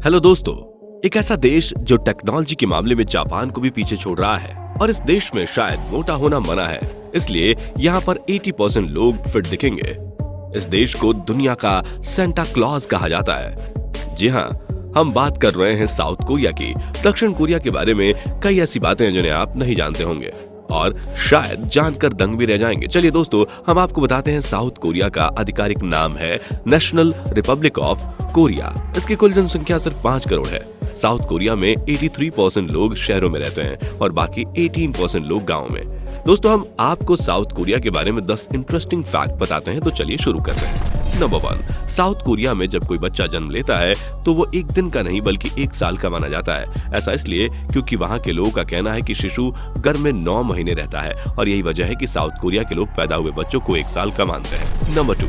Hello दोस्तों, एक ऐसा देश जो टेक्नोलॉजी के मामले में जापान को भी पीछे छोड़ रहा है और इस देश में शायद मोटा होना मना है, इसलिए यहाँ पर 80% लोग फिट दिखेंगे। इस देश को दुनिया का सेंटा क्लॉज कहा जाता है। जी हाँ, हम बात कर रहे हैं साउथ कोरिया की। दक्षिण कोरिया के बारे में कई ऐसी बातें हैं जिन्हें आप नहीं जानते होंगे और शायद जानकर दंग भी रह जाएंगे। चलिए दोस्तों, हम आपको बताते हैं साउथ कोरिया का आधिकारिक नाम है नेशनल रिपब्लिक ऑफ कोरिया। इसकी कुल जनसंख्या सिर्फ 5 करोड़ है। साउथ कोरिया में 83% लोग शहरों में रहते हैं और बाकी 18% लोग गाँव में। दोस्तों, हम आपको साउथ कोरिया के बारे में 10 इंटरेस्टिंग फैक्ट बताते हैं, तो चलिए शुरू करते हैं। नंबर 1, साउथ कोरिया में जब कोई बच्चा जन्म लेता है तो वो एक दिन का नहीं बल्कि 1 साल का माना जाता है। ऐसा इसलिए क्योंकि वहाँ के लोगों का कहना है कि शिशु गर्भ में 9 महीने रहता है और यही वजह है कि साउथ कोरिया के लोग पैदा हुए बच्चों को 1 साल का मानते हैं। नंबर 2,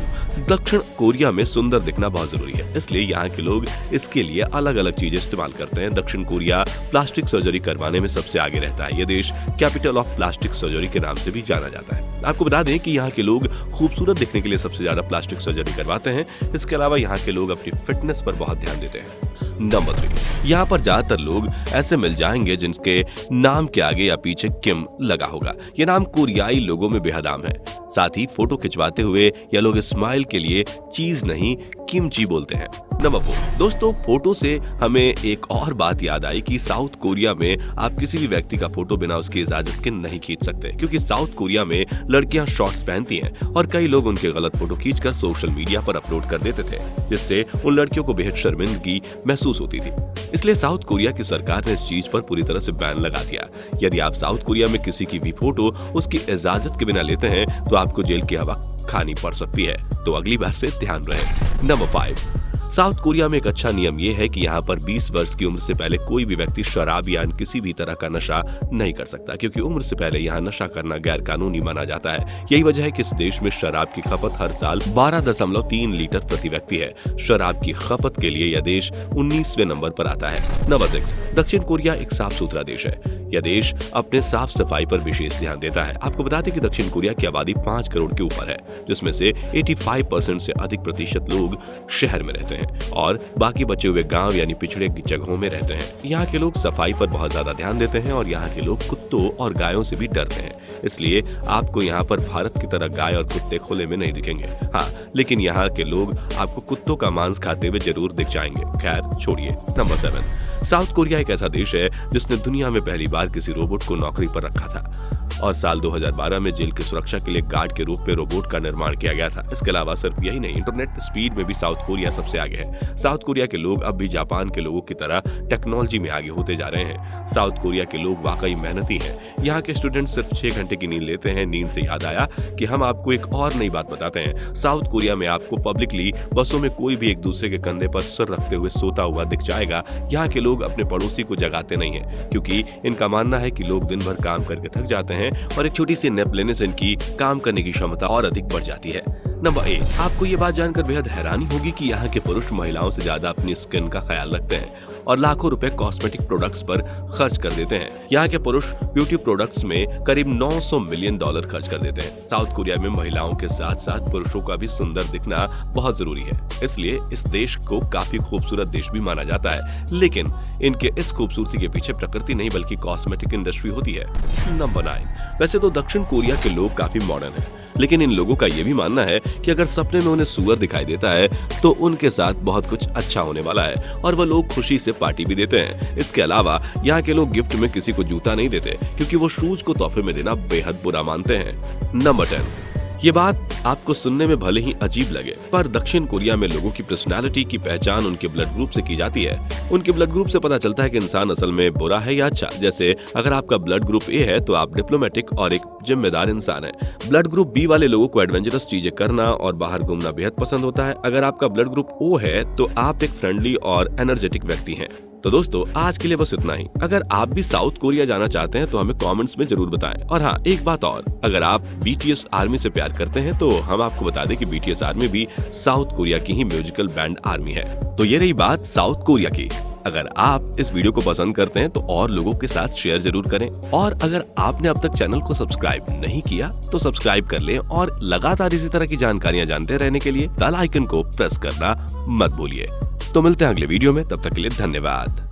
दक्षिण कोरिया में सुंदर दिखना बहुत जरूरी है, इसलिए यहाँ के लोग इसके लिए अलग अलग चीजें इस्तेमाल करते हैं। दक्षिण कोरिया प्लास्टिक सर्जरी करवाने में सबसे आगे रहता है। यह देश कैपिटल ऑफ प्लास्टिक सर्जरी के नाम से भी जाना जाता है। आपको बता दें कि यहाँ के लोग खूबसूरत दिखने के लिए सबसे ज्यादा प्लास्टिक सर्जरी करवाते हैं। इसके अलावा यहाँ के लोग अपनी फिटनेस पर बहुत ध्यान देते हैं। नंबर 3, यहाँ पर ज्यादातर लोग ऐसे मिल जाएंगे जिनके नाम के आगे या पीछे किम लगा होगा। ये नाम कोरियाई लोगों में बेहद आम है। साथ ही फोटो खिंचवाते हुए ये लोग स्माइल के लिए चीज नहीं किमची बोलते हैं। नंबर 4, दोस्तों, फोटो से हमें एक और बात याद आई कि साउथ कोरिया में आप किसी भी व्यक्ति का फोटो बिना उसकी इजाजत के नहीं खींच सकते, क्योंकि साउथ कोरिया में लड़कियां शॉर्ट्स पहनती हैं और कई लोग उनके गलत फोटो खींचकर सोशल मीडिया पर अपलोड कर देते थे, जिससे उन लड़कियों को बेहद शर्मिंदगी महसूस होती थी। इसलिए साउथ कोरिया की सरकार ने इस चीज पर पूरी तरह से बैन लगा दिया। यदि आप साउथ कोरिया में किसी की भी फोटो उसकी इजाजत के बिना लेते हैं तो आपको जेल की हवा खानी पड़ सकती है, तो अगली बार से ध्यान रहे। नंबर 5, साउथ कोरिया में एक अच्छा नियम यह है कि यहाँ पर 20 वर्ष की उम्र से पहले कोई भी व्यक्ति शराब या किसी भी तरह का नशा नहीं कर सकता, क्योंकि उम्र से पहले यहाँ नशा करना गैर कानूनी माना जाता है। यही वजह है कि इस देश में शराब की खपत हर साल 12.3 लीटर प्रति व्यक्ति है। शराब की खपत के लिए यह देश 19वें नंबर पर आता है। नंबर 6, दक्षिण कोरिया एक साफ सुथरा देश है। यह देश अपने साफ सफाई पर विशेष ध्यान देता है। आपको बता दें कि दक्षिण कोरिया की आबादी 5 करोड़ के ऊपर है, जिसमें से 85% से अधिक प्रतिशत लोग शहर में रहते हैं और बाकी बचे हुए गांव यानी पिछड़े जगहों में रहते हैं। यहाँ के लोग सफाई पर बहुत ज्यादा ध्यान देते हैं और यहाँ के लोग कुत्तों और गायों से भी डरते हैं, इसलिए आपको यहाँ पर भारत की तरह गाय और कुत्ते खुले में नहीं दिखेंगे। हाँ, लेकिन यहाँ के लोग आपको कुत्तों का मांस खाते हुए जरूर दिख जाएंगे। खैर छोड़िए। नंबर 7, साउथ कोरिया एक ऐसा देश है जिसने दुनिया में पहली बार किसी रोबोट को नौकरी पर रखा था और साल 2012 में जेल की सुरक्षा के लिए गार्ड के रूप में रोबोट का निर्माण किया गया था। इसके अलावा सिर्फ यही नहीं, इंटरनेट स्पीड में भी साउथ कोरिया सबसे आगे है। साउथ कोरिया के लोग अब भी जापान के लोगों की तरह टेक्नोलॉजी में आगे होते जा रहे हैं। साउथ कोरिया के लोग वाकई मेहनती हैं। यहाँ के स्टूडेंट सिर्फ 6 घंटे की नींद लेते हैं। नींद से याद आया कि हम आपको एक और नई बात बताते हैं। साउथ कोरिया में आपको पब्लिकली बसों में कोई भी एक दूसरे के कंधे पर सर रखते हुए सोता हुआ दिख जाएगा। यहाँ के लोग अपने पड़ोसी को जगाते नहीं है, क्योंकि इनका मानना है कि लोग दिन भर काम करके थक जाते हैं और एक छोटी सी नैप लेने से इनकी काम करने की क्षमता और अधिक बढ़ जाती है। नंबर 8, आपको ये बात जानकर बेहद हैरानी होगी कि यहाँ के पुरुष महिलाओं से ज्यादा अपनी स्किन का ख्याल रखते हैं और लाखों रुपए कॉस्मेटिक प्रोडक्ट्स पर खर्च कर देते हैं। यहाँ के पुरुष ब्यूटी प्रोडक्ट्स में करीब $900 मिलियन खर्च कर देते हैं। साउथ कोरिया में महिलाओं के साथ साथ पुरुषों का भी सुंदर दिखना बहुत जरूरी है, इसलिए इस देश को काफी खूबसूरत देश भी माना जाता है। लेकिन इनके इस खूबसूरती के पीछे प्रकृति नहीं बल्कि कॉस्मेटिक इंडस्ट्री होती है। नंबर 9, वैसे तो दक्षिण कोरिया के लोग काफी मॉडर्न हैं, लेकिन इन लोगों का ये भी मानना है कि अगर सपने में उन्हें सुअर दिखाई देता है तो उनके साथ बहुत कुछ अच्छा होने वाला है और वह लोग खुशी से पार्टी भी देते हैं। इसके अलावा यहाँ के लोग गिफ्ट में किसी को जूता नहीं देते, क्योंकि वो शूज को तोहफे में देना बेहद बुरा मानते हैं। नंबर 10, ये बात आपको सुनने में भले ही अजीब लगे, पर दक्षिण कोरिया में लोगों की पर्सनालिटी की पहचान उनके ब्लड ग्रुप से की जाती है। उनके ब्लड ग्रुप से पता चलता है कि इंसान असल में बुरा है या अच्छा। जैसे अगर आपका ब्लड ग्रुप ए है तो आप डिप्लोमेटिक और एक जिम्मेदार इंसान है। ब्लड ग्रुप बी वाले लोगों को एडवेंचरस चीजें करना और बाहर घूमना बेहद पसंद होता है। अगर आपका ब्लड ग्रुप ओ है तो आप एक फ्रेंडली और एनर्जेटिक व्यक्ति हैं। तो दोस्तों, आज के लिए बस इतना ही। अगर आप भी साउथ कोरिया जाना चाहते हैं तो हमें कमेंट्स में जरूर बताएं। और हाँ, एक बात और, अगर आप BTS आर्मी से प्यार करते हैं तो हम आपको बता दें कि BTS आर्मी भी साउथ कोरिया की ही म्यूजिकल बैंड आर्मी है। तो ये रही बात साउथ कोरिया की। अगर आप इस वीडियो को पसंद करते हैं तो और लोगों के साथ शेयर जरूर करें और अगर आपने अब तक चैनल को सब्सक्राइब नहीं किया तो सब्सक्राइब कर लें और लगातार इसी तरह की जानकारियां जानते रहने के लिए बेल आइकन को प्रेस करना मत भूलिए। तो मिलते हैं अगले वीडियो में, तब तक के लिए धन्यवाद।